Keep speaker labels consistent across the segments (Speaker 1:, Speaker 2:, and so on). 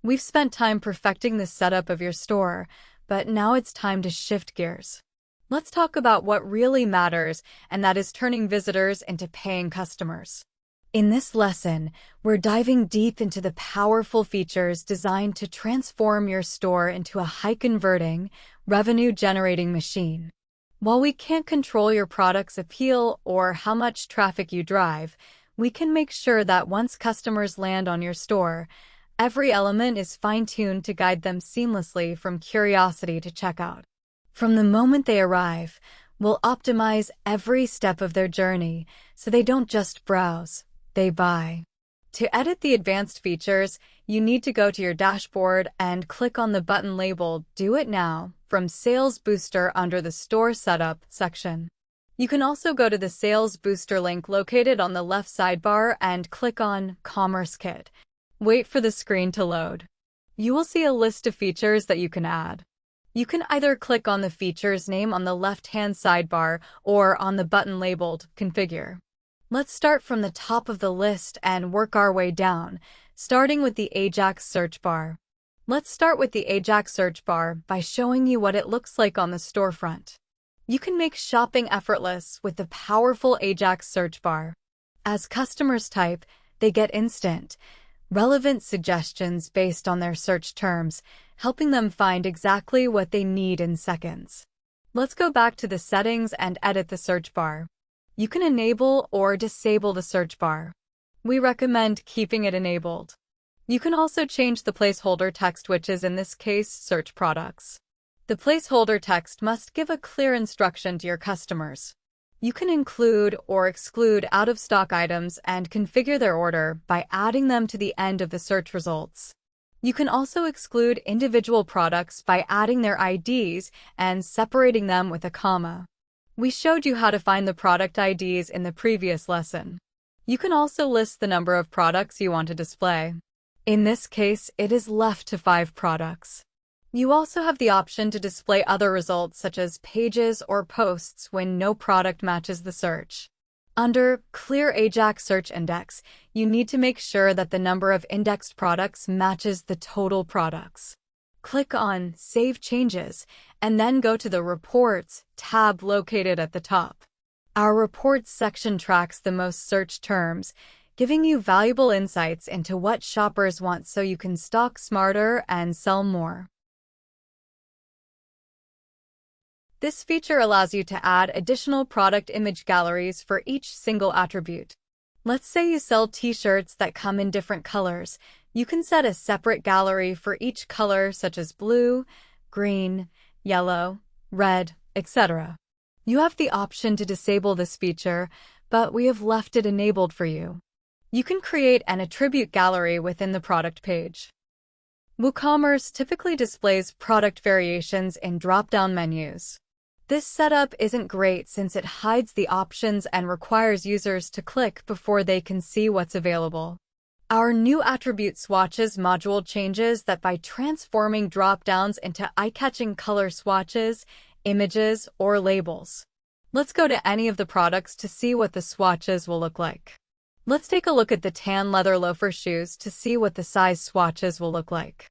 Speaker 1: We've spent time perfecting the setup of your store, but now it's time to shift gears. Let's talk about what really matters, and that is turning visitors into paying customers. In this lesson, we're diving deep into the powerful features designed to transform your store into a high-converting, revenue-generating machine. While we can't control your product's appeal or how much traffic you drive, we can make sure that once customers land on your store, every element is fine-tuned to guide them seamlessly from curiosity to checkout. From the moment they arrive, we'll optimize every step of their journey so they don't just browse, they buy. To edit the advanced features, you need to go to your dashboard and click on the button labeled "Do It Now" from Sales Booster under the Store Setup section. You can also go to the Sales Booster link located on the left sidebar and click on Commerce Kit. Wait for the screen to load. You will see a list of features that you can add. You can either click on the feature's name on the left-hand sidebar or on the button labeled Configure. Let's start from the top of the list and work our way down, starting with the Ajax search bar. Let's start with the Ajax search bar by showing you what it looks like on the storefront. You can make shopping effortless with the powerful Ajax search bar. As customers type, they get instant, relevant suggestions based on their search terms, helping them find exactly what they need in seconds. Let's go back to the settings and edit the search bar. You can enable or disable the search bar. We recommend keeping it enabled. You can also change the placeholder text, which is in this case search products. The placeholder text must give a clear instruction to your customers. You can include or exclude out-of-stock items and configure their order by adding them to the end of the search results. You can also exclude individual products by adding their IDs and separating them with a comma. We showed you how to find the product IDs in the previous lesson. You can also list the number of products you want to display. In this case, it is left to 5 products. You also have the option to display other results such as pages or posts when no product matches the search. Under Clear Ajax Search Index, you need to make sure that the number of indexed products matches the total products. Click on Save Changes and then go to the Reports tab located at the top. Our Reports section tracks the most searched terms, giving you valuable insights into what shoppers want so you can stock smarter and sell more. This feature allows you to add additional product image galleries for each single attribute. Let's say you sell t-shirts that come in different colors. You can set a separate gallery for each color such as blue, green, yellow, red, etc. You have the option to disable this feature, but we have left it enabled for you. You can create an attribute gallery within the product page. WooCommerce typically displays product variations in drop-down menus. This setup isn't great since it hides the options and requires users to click before they can see what's available. Our new attribute swatches module changes that by transforming drop-downs into eye-catching color swatches, images, or labels. Let's go to any of the products to see what the swatches will look like. Let's take a look at the tan leather loafer shoes to see what the size swatches will look like.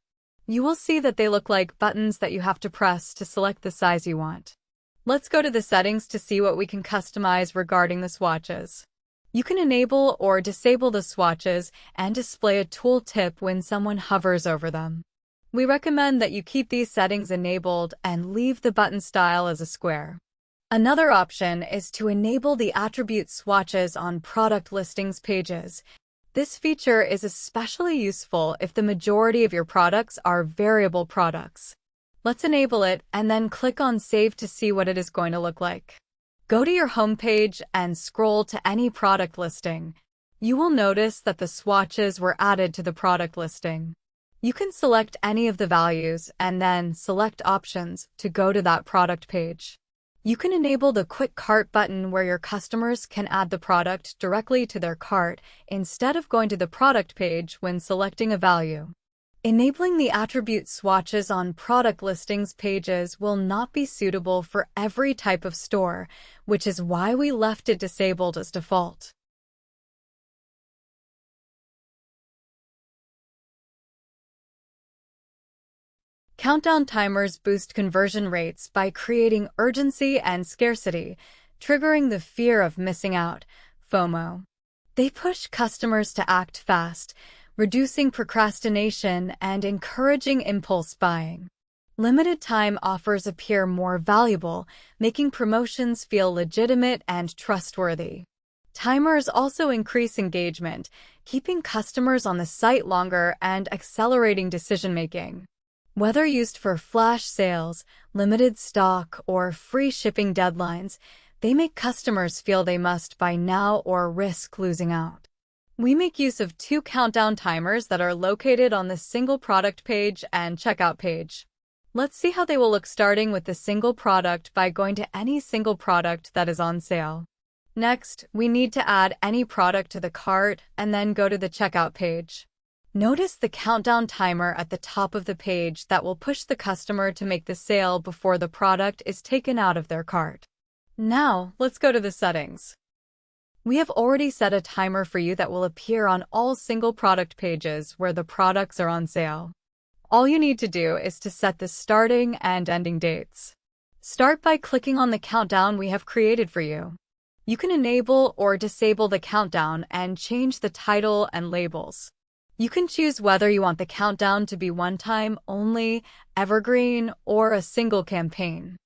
Speaker 1: You will see that they look like buttons that you have to press to select the size you want. Let's go to the settings to see what we can customize regarding the swatches. You can enable or disable the swatches and display a tooltip when someone hovers over them. We recommend that you keep these settings enabled and leave the button style as a square. Another option is to enable the attribute swatches on product listings pages. This feature is especially useful if the majority of your products are variable products. Let's enable it and then click on Save to see what it is going to look like. Go to your home page and scroll to any product listing. You will notice that the swatches were added to the product listing. You can select any of the values and then select Options to go to that product page. You can enable the Quick Cart button where your customers can add the product directly to their cart instead of going to the product page when selecting a value. Enabling the attribute swatches on product listings pages will not be suitable for every type of store, which is why we left it disabled as default. Countdown timers boost conversion rates by creating urgency and scarcity, triggering the fear of missing out, FOMO. They push customers to act fast, reducing procrastination and encouraging impulse buying. Limited-time offers appear more valuable, making promotions feel legitimate and trustworthy. Timers also increase engagement, keeping customers on the site longer and accelerating decision-making. Whether used for flash sales, limited stock, or free shipping deadlines, they make customers feel they must buy now or risk losing out. We make use of 2 countdown timers that are located on the single product page and checkout page. Let's see how they will look starting with the single product by going to any single product that is on sale. Next, we need to add any product to the cart and then go to the checkout page. Notice the countdown timer at the top of the page that will push the customer to make the sale before the product is taken out of their cart. Now, let's go to the settings. We have already set a timer for you that will appear on all single product pages where the products are on sale. All you need to do is to set the starting and ending dates. Start by clicking on the countdown we have created for you. You can enable or disable the countdown and change the title and labels. You can choose whether you want the countdown to be one-time only, evergreen, or a single campaign.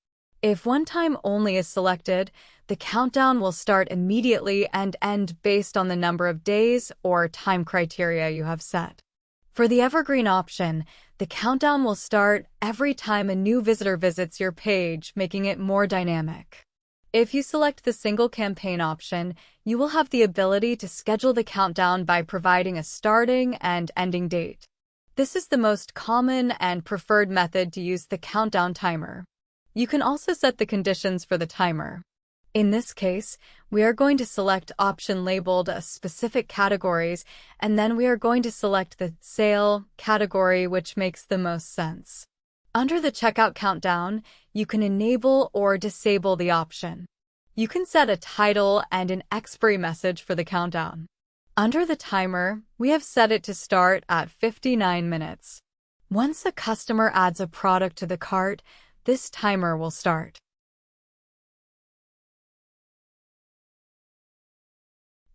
Speaker 1: If one-time only is selected, the countdown will start immediately and end based on the number of days or time criteria you have set. For the evergreen option, the countdown will start every time a new visitor visits your page, making it more dynamic. If you select the single campaign option, you will have the ability to schedule the countdown by providing a starting and ending date. This is the most common and preferred method to use the countdown timer. You can also set the conditions for the timer. In this case, we are going to select option labeled as specific categories, and then we are going to select the sale category, which makes the most sense. Under the checkout countdown, you can enable or disable the option. You can set a title and an expiry message for the countdown. Under the timer, we have set it to start at 59 minutes. Once a customer adds a product to the cart, this timer will start.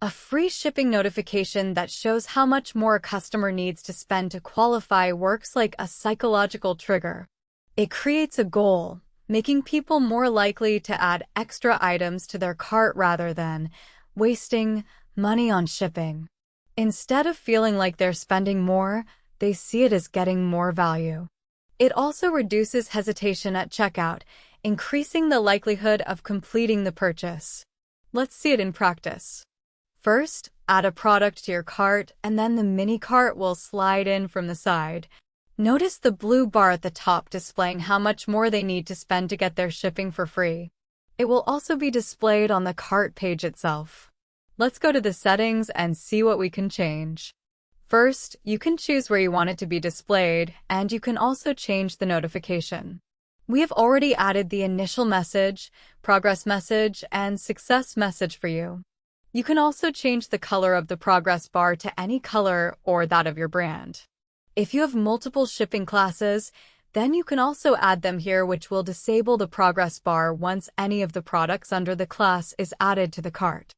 Speaker 1: A free shipping notification that shows how much more a customer needs to spend to qualify works like a psychological trigger. It creates a goal, making people more likely to add extra items to their cart rather than wasting money on shipping. Instead of feeling like they're spending more, they see it as getting more value. It also reduces hesitation at checkout, increasing the likelihood of completing the purchase. Let's see it in practice. First, add a product to your cart, and then the mini cart will slide in from the side. Notice the blue bar at the top displaying how much more they need to spend to get their shipping for free. It will also be displayed on the cart page itself. Let's go to the settings and see what we can change. First, you can choose where you want it to be displayed, and you can also change the notification. We have already added the initial message, progress message, and success message for you. You can also change the color of the progress bar to any color or that of your brand. If you have multiple shipping classes, then you can also add them here, which will disable the progress bar once any of the products under the class is added to the cart.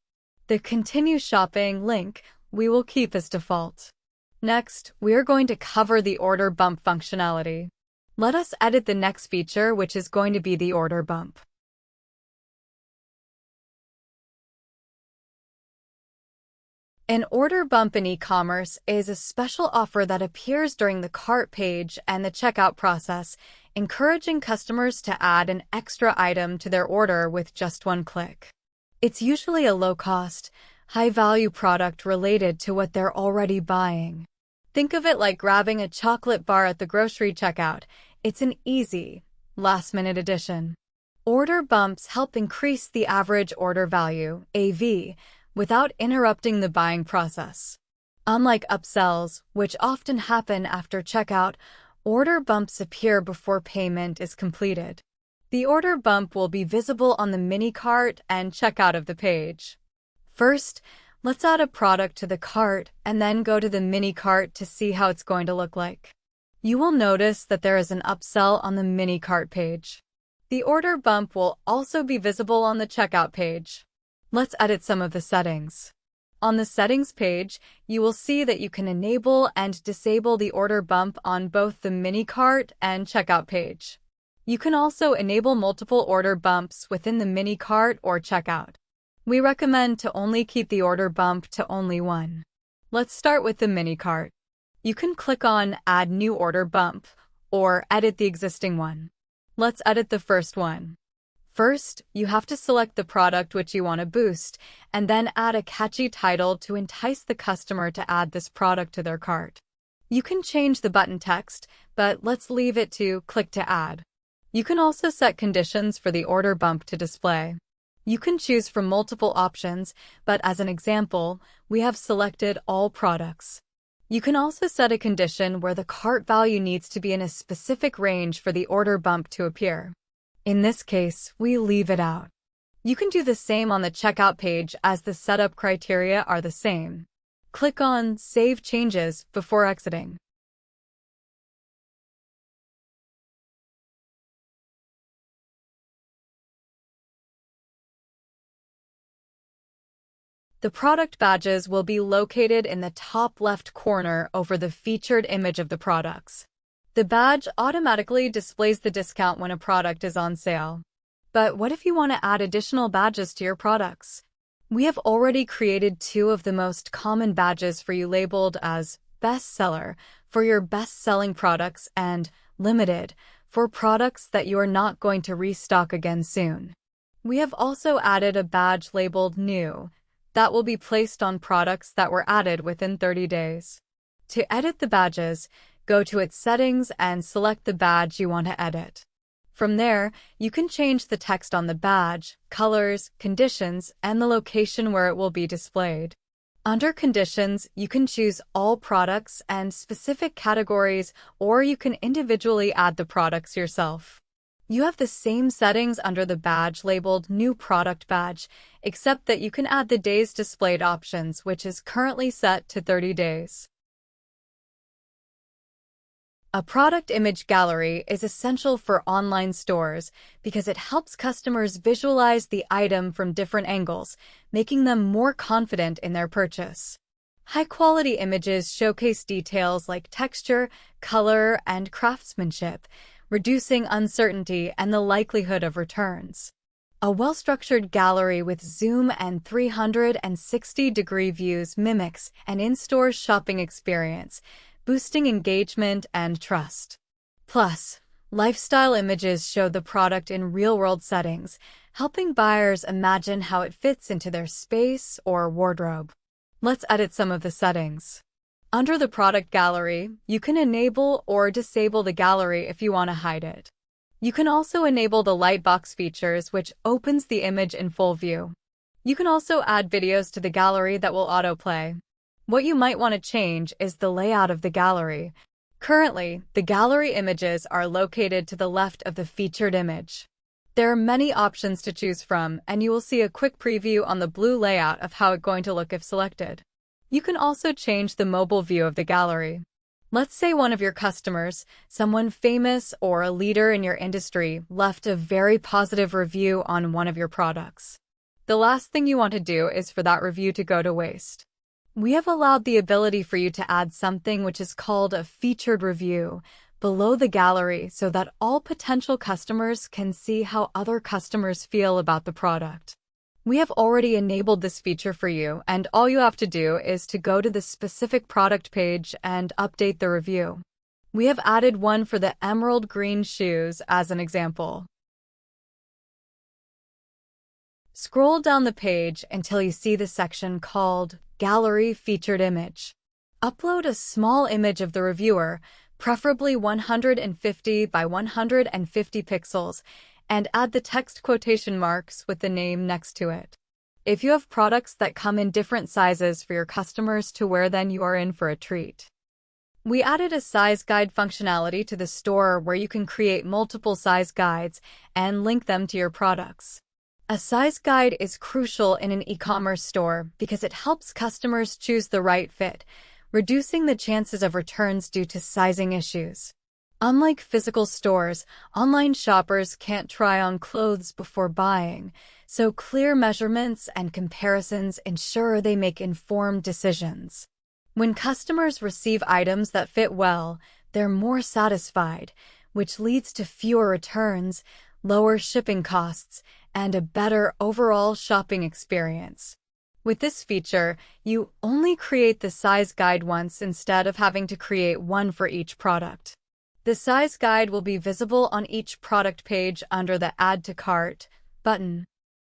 Speaker 1: The Continue Shopping link we will keep as default. Next, we are going to cover the order bump functionality. Let us edit the next feature, which is going to be the order bump. An order bump in e-commerce is a special offer that appears during the cart page and the checkout process, encouraging customers to add an extra item to their order with just one click. It's usually a low-cost, high-value product related to what they're already buying. Think of it like grabbing a chocolate bar at the grocery checkout. It's an easy, last-minute addition. Order bumps help increase the average order value, AV, without interrupting the buying process. Unlike upsells, which often happen after checkout, order bumps appear before payment is completed. The order bump will be visible on the mini cart and checkout of the page. First, let's add a product to the cart and then go to the mini cart to see how it's going to look like. You will notice that there is an upsell on the mini cart page. The order bump will also be visible on the checkout page. Let's edit some of the settings. On the settings page, you will see that you can enable and disable the order bump on both the mini cart and checkout page. You can also enable multiple order bumps within the mini cart or checkout. We recommend to only keep the order bump to only one. Let's start with the mini cart. You can click on Add New Order Bump or edit the existing one. Let's edit the first one. First, you have to select the product which you want to boost and then add a catchy title to entice the customer to add this product to their cart. You can change the button text, but let's leave it to Click to Add. You can also set conditions for the order bump to display. You can choose from multiple options, but as an example, we have selected all products. You can also set a condition where the cart value needs to be in a specific range for the order bump to appear. In this case, we leave it out. You can do the same on the checkout page as the setup criteria are the same. Click on Save Changes before exiting. The product badges will be located in the top left corner over the featured image of the products. The badge automatically displays the discount when a product is on sale. But what if you want to add additional badges to your products? We have already created 2 of the most common badges for you labeled as Bestseller for your best-selling products and Limited for products that you are not going to restock again soon. We have also added a badge labeled New that will be placed on products that were added within 30 days. To edit the badges, go to its settings and select the badge you want to edit. From there, you can change the text on the badge, colors, conditions, and the location where it will be displayed. Under Conditions, you can choose all products and specific categories, or you can individually add the products yourself. You have the same settings under the badge labeled New Product Badge, except that you can add the days displayed options, which is currently set to 30 days. A product image gallery is essential for online stores because it helps customers visualize the item from different angles, making them more confident in their purchase. High-quality images showcase details like texture, color, and craftsmanship, reducing uncertainty and the likelihood of returns. A well-structured gallery with zoom and 360-degree views mimics an in-store shopping experience, boosting engagement and trust. Plus, lifestyle images show the product in real-world settings, helping buyers imagine how it fits into their space or wardrobe. Let's edit some of the settings. Under the product gallery, you can enable or disable the gallery if you want to hide it. You can also enable the Lightbox features, which opens the image in full view. You can also add videos to the gallery that will autoplay. What you might want to change is the layout of the gallery. Currently, the gallery images are located to the left of the featured image. There are many options to choose from, and you will see a quick preview on the blue layout of how it's going to look if selected. You can also change the mobile view of the gallery. Let's say one of your customers, someone famous or a leader in your industry, left a very positive review on one of your products. The last thing you want to do is for that review to go to waste. We have allowed the ability for you to add something which is called a featured review below the gallery so that all potential customers can see how other customers feel about the product. We have already enabled this feature for you, and all you have to do is to go to the specific product page and update the review. We have added one for the emerald green shoes as an example. Scroll down the page until you see the section called Gallery Featured Image. Upload a small image of the reviewer, preferably 150 by 150 pixels, and add the text quotation marks with the name next to it. If you have products that come in different sizes for your customers to wear, then you are in for a treat. We added a size guide functionality to the store where you can create multiple size guides and link them to your products. A size guide is crucial in an e-commerce store because it helps customers choose the right fit, reducing the chances of returns due to sizing issues. Unlike physical stores, online shoppers can't try on clothes before buying, so clear measurements and comparisons ensure they make informed decisions. When customers receive items that fit well, they're more satisfied, which leads to fewer returns, lower shipping costs, and a better overall shopping experience. With this feature, you only create the size guide once instead of having to create one for each product. The size guide will be visible on each product page under the Add to Cart button.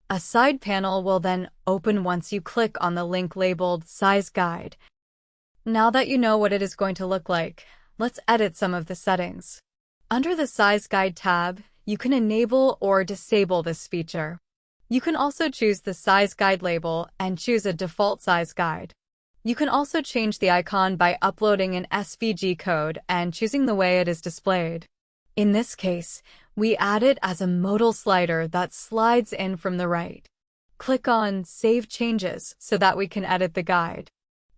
Speaker 1: A side panel will then open once you click on the link labeled Size Guide. Now that you know what it is going to look like, let's edit some of the settings. Under the Size Guide tab, you can enable or disable this feature. You can also choose the size guide label and choose a default size guide. You can also change the icon by uploading an SVG code and choosing the way it is displayed. In this case, we add it as a modal slider that slides in from the right. Click on Save Changes so that we can edit the guide.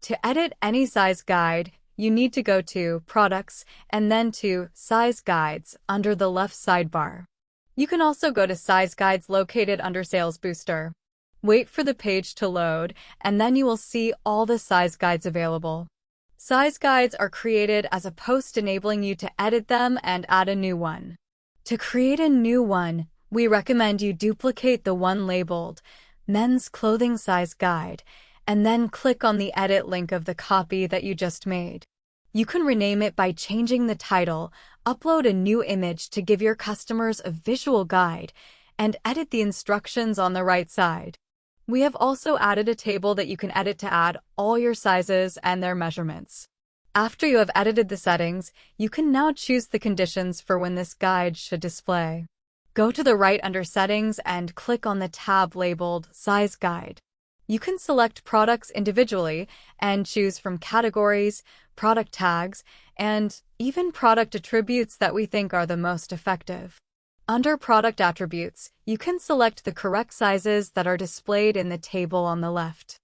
Speaker 1: To edit any size guide, you need to go to Products and then to Size Guides under the left sidebar. You can also go to Size Guides located under Sales Booster. Wait for the page to load, and then you will see all the size guides available. Size guides are created as a post enabling you to edit them and add a new one. To create a new one, we recommend you duplicate the one labeled Men's Clothing Size Guide, and then click on the edit link of the copy that you just made. You can rename it by changing the title, upload a new image to give your customers a visual guide, and edit the instructions on the right side. We have also added a table that you can edit to add all your sizes and their measurements. After you have edited the settings, you can now choose the conditions for when this guide should display. Go to the right under Settings and click on the tab labeled Size Guide. You can select products individually and choose from categories, product tags, and even product attributes that we think are the most effective. Under Product Attributes, you can select the correct sizes that are displayed in the table on the left.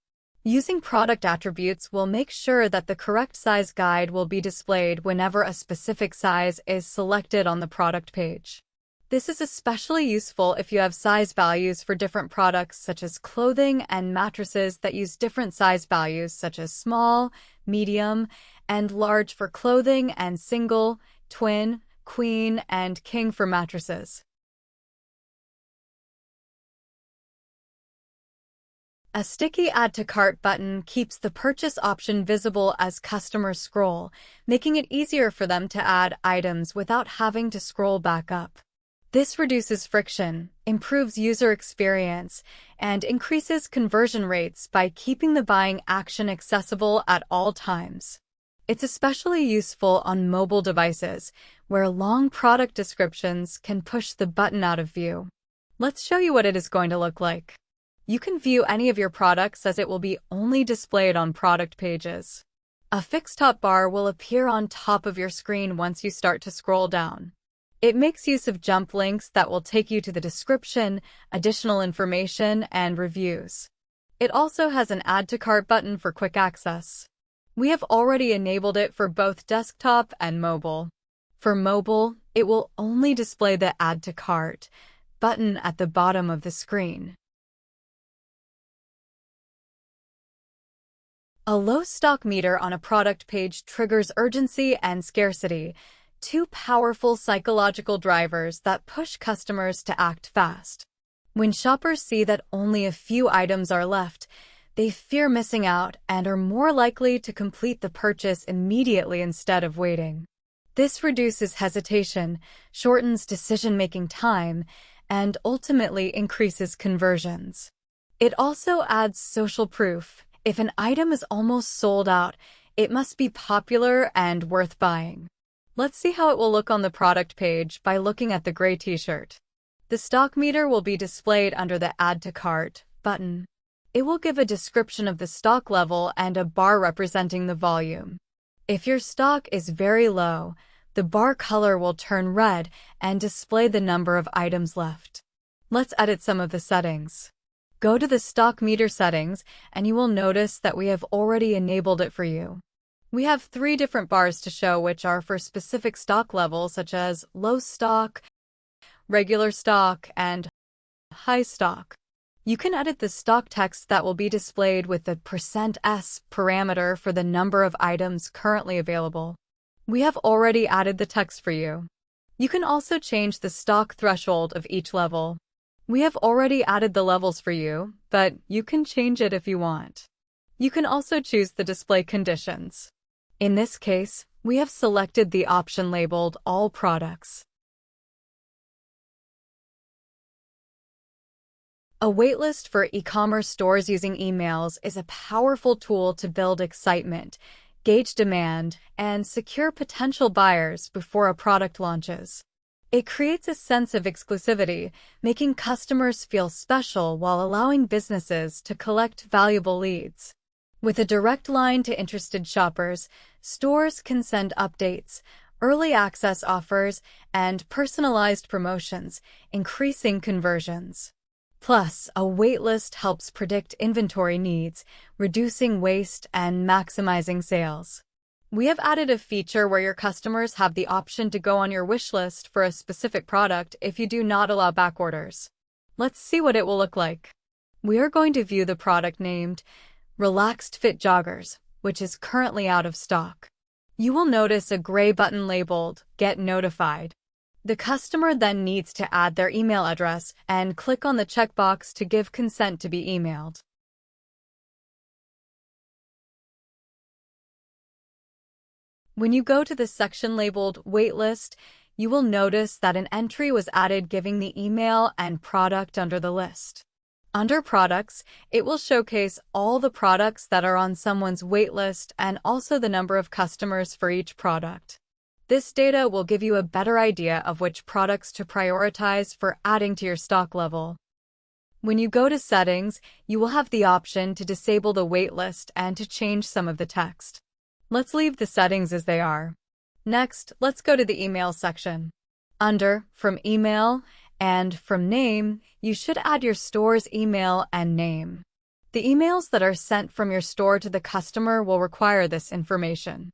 Speaker 1: Using product attributes will make sure that the correct size guide will be displayed whenever a specific size is selected on the product page. This is especially useful if you have size values for different products such as clothing and mattresses that use different size values such as small, medium, and large for clothing and single, twin, queen, and king for mattresses. A sticky Add to Cart button keeps the purchase option visible as customers scroll, making it easier for them to add items without having to scroll back up. This reduces friction, improves user experience, and increases conversion rates by keeping the buying action accessible at all times. It's especially useful on mobile devices, where long product descriptions can push the button out of view. Let's show you what it is going to look like. You can view any of your products as it will be only displayed on product pages. A fixed top bar will appear on top of your screen once you start to scroll down. It makes use of jump links that will take you to the description, additional information, and reviews. It also has an Add to Cart button for quick access. We have already enabled it for both desktop and mobile. For mobile, it will only display the Add to Cart button at the bottom of the screen. A low stock meter on a product page triggers urgency and scarcity, two powerful psychological drivers that push customers to act fast. When shoppers see that only a few items are left, they fear missing out and are more likely to complete the purchase immediately instead of waiting. This reduces hesitation, shortens decision-making time, and ultimately increases conversions. It also adds social proof. If an item is almost sold out, it must be popular and worth buying. Let's see how it will look on the product page by looking at the gray t-shirt. The stock meter will be displayed under the Add to Cart button. It will give a description of the stock level and a bar representing the volume. If your stock is very low, the bar color will turn red and display the number of items left. Let's edit some of the settings. Go to the stock meter settings and you will notice that we have already enabled it for you. We have 3 different bars to show which are for specific stock levels such as low stock, regular stock, and high stock. You can edit the stock text that will be displayed with the %S parameter for the number of items currently available. We have already added the text for you. You can also change the stock threshold of each level. We have already added the levels for you, but you can change it if you want. You can also choose the display conditions. In this case, we have selected the option labeled All Products. A waitlist for e-commerce stores using emails is a powerful tool to build excitement, gauge demand, and secure potential buyers before a product launches. It creates a sense of exclusivity, making customers feel special while allowing businesses to collect valuable leads. With a direct line to interested shoppers, stores can send updates, early access offers, and personalized promotions, increasing conversions. Plus, a waitlist helps predict inventory needs, reducing waste and maximizing sales. We have added a feature where your customers have the option to go on your wish list for a specific product if you do not allow back orders. Let's see what it will look like. We are going to view the product named Relaxed Fit Joggers, which is currently out of stock. You will notice a gray button labeled Get Notified. The customer then needs to add their email address and click on the checkbox to give consent to be emailed. When you go to the section labeled Waitlist, you will notice that an entry was added giving the email and product under the list. Under Products, it will showcase all the products that are on someone's waitlist and also the number of customers for each product. This data will give you a better idea of which products to prioritize for adding to your stock level. When you go to Settings, you will have the option to disable the waitlist and to change some of the text. Let's leave the settings as they are. Next, let's go to the Email section. Under From Email and From Name, you should add your store's email and name. The emails that are sent from your store to the customer will require this information.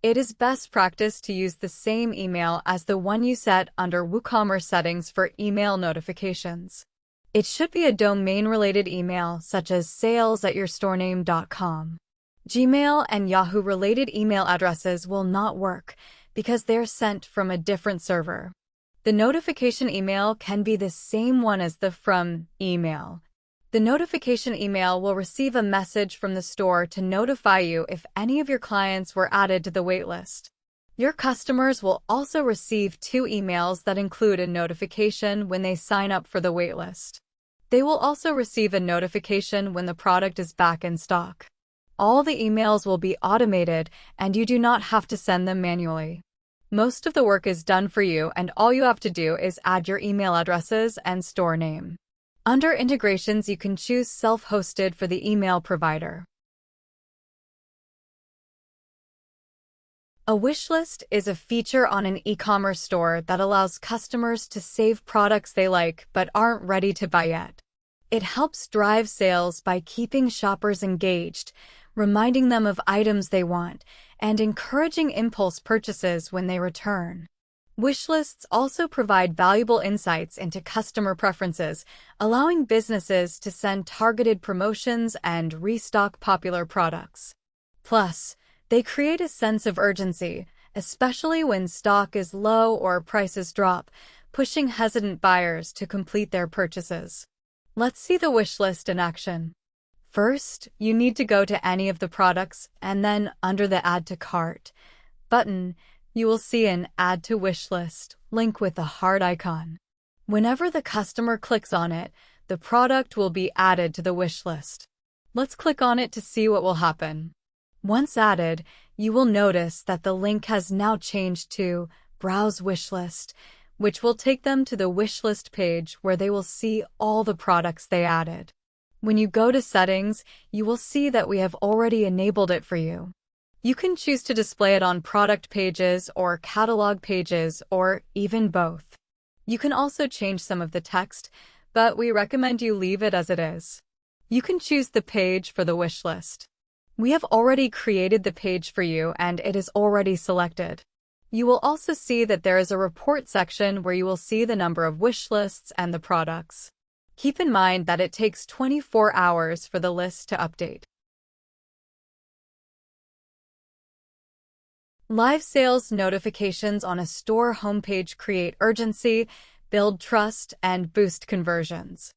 Speaker 1: It is best practice to use the same email as the one you set under WooCommerce settings for email notifications. It should be a domain-related email such as sales@yourstorename.com. Gmail and Yahoo-related email addresses will not work because they're sent from a different server. The notification email can be the same one as the From email. The notification email will receive a message from the store to notify you if any of your clients were added to the waitlist. Your customers will also receive 2 emails that include a notification when they sign up for the waitlist. They will also receive a notification when the product is back in stock. All the emails will be automated and you do not have to send them manually. Most of the work is done for you and all you have to do is add your email addresses and store name. Under Integrations, you can choose Self-Hosted for the email provider. A wishlist is a feature on an e-commerce store that allows customers to save products they like but aren't ready to buy yet. It helps drive sales by keeping shoppers engaged, reminding them of items they want, and encouraging impulse purchases when they return. Wishlists also provide valuable insights into customer preferences, allowing businesses to send targeted promotions and restock popular products. Plus, they create a sense of urgency, especially when stock is low or prices drop, pushing hesitant buyers to complete their purchases. Let's see the wishlist in action. First, you need to go to any of the products and then under the Add to Cart button, you will see an Add to Wishlist link with a heart icon. Whenever the customer clicks on it, the product will be added to the wish list. Let's click on it to see what will happen. Once added, you will notice that the link has now changed to Browse Wishlist, which will take them to the wishlist page where they will see all the products they added. When you go to Settings, you will see that we have already enabled it for you. You can choose to display it on product pages or catalog pages or even both. You can also change some of the text, but we recommend you leave it as it is. You can choose the page for the wish list. We have already created the page for you and it is already selected. You will also see that there is a report section where you will see the number of wish lists and the products. Keep in mind that it takes 24 hours for the list to update. Live sales notifications on a store homepage create urgency, build trust, and boost conversions.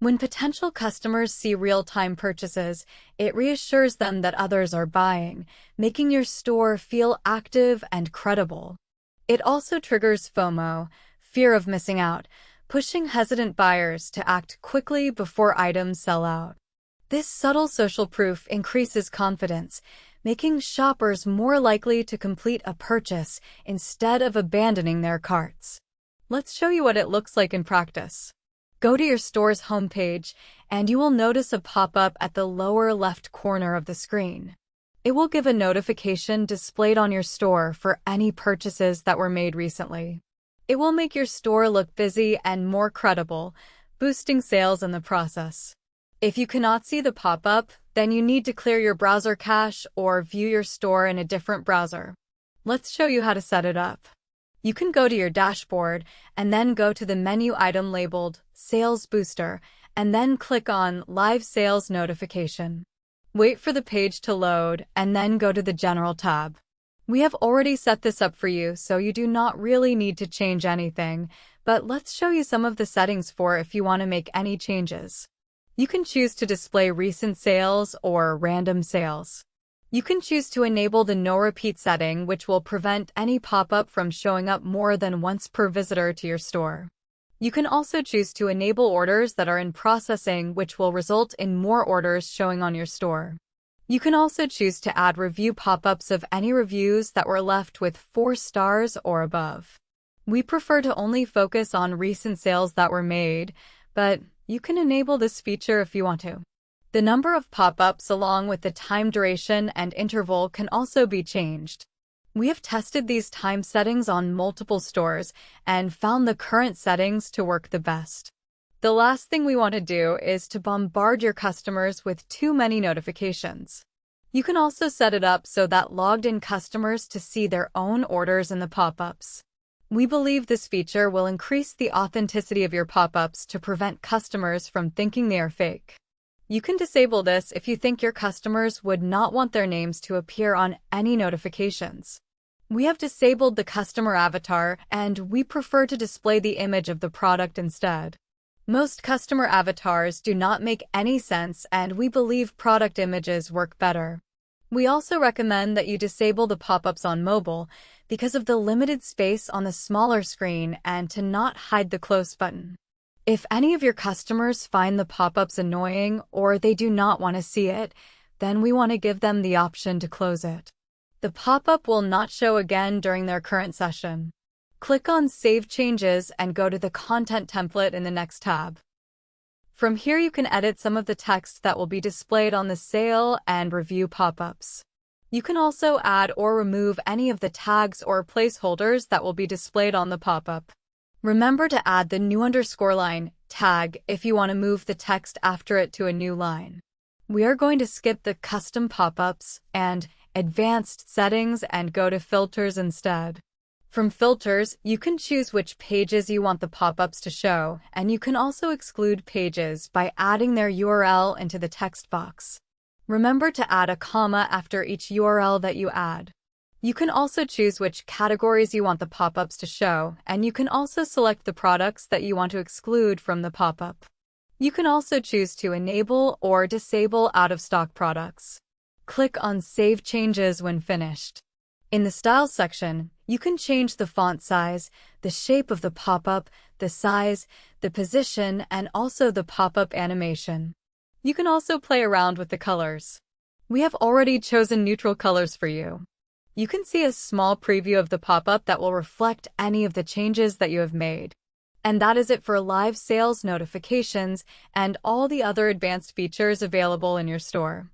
Speaker 1: When potential customers see real-time purchases, it reassures them that others are buying, making your store feel active and credible. It also triggers FOMO, fear of missing out, pushing hesitant buyers to act quickly before items sell out. This subtle social proof increases confidence, making shoppers more likely to complete a purchase instead of abandoning their carts. Let's show you what it looks like in practice. Go to your store's homepage, and you will notice a pop-up at the lower left corner of the screen. It will give a notification displayed on your store for any purchases that were made recently. It will make your store look busy and more credible, boosting sales in the process. If you cannot see the pop-up, then you need to clear your browser cache or view your store in a different browser. Let's show you how to set it up. You can go to your dashboard and then go to the menu item labeled Sales Booster and then click on Live Sales Notification. Wait for the page to load and then go to the General tab. We have already set this up for you, so you do not really need to change anything, but let's show you some of the settings for if you want to make any changes. You can choose to display recent sales or random sales. You can choose to enable the no repeat setting, which will prevent any pop-up from showing up more than once per visitor to your store. You can also choose to enable orders that are in processing, which will result in more orders showing on your store. You can also choose to add review pop-ups of any reviews that were left with 4 stars or above. We prefer to only focus on recent sales that were made, but you can enable this feature if you want to. The number of pop-ups along with the time duration and interval can also be changed. We have tested these time settings on multiple stores and found the current settings to work the best. The last thing we want to do is to bombard your customers with too many notifications. You can also set it up so that logged-in customers to see their own orders in the pop-ups. We believe this feature will increase the authenticity of your pop-ups to prevent customers from thinking they are fake. You can disable this if you think your customers would not want their names to appear on any notifications. We have disabled the customer avatar, and we prefer to display the image of the product instead. Most customer avatars do not make any sense, and we believe product images work better. We also recommend that you disable the pop-ups on mobile because of the limited space on the smaller screen and to not hide the close button. If any of your customers find the pop-ups annoying or they do not want to see it, then we want to give them the option to close it. The pop-up will not show again during their current session. Click on Save Changes and go to the Content template in the next tab. From here you can edit some of the text that will be displayed on the sale and review pop-ups. You can also add or remove any of the tags or placeholders that will be displayed on the pop-up. Remember to add the new _line tag if you want to move the text after it to a new line. We are going to skip the custom pop-ups and advanced settings and go to filters instead. From filters, you can choose which pages you want the pop-ups to show, and you can also exclude pages by adding their URL into the text box. Remember to add a comma after each URL that you add. You can also choose which categories you want the pop-ups to show, and you can also select the products that you want to exclude from the pop-up. You can also choose to enable or disable out-of-stock products. Click on Save Changes when finished. In the Styles section, you can change the font size, the shape of the pop-up, the size, the position, and also the pop-up animation. You can also play around with the colors. We have already chosen neutral colors for you. You can see a small preview of the pop-up that will reflect any of the changes that you have made. And that is it for live sales notifications and all the other advanced features available in your store.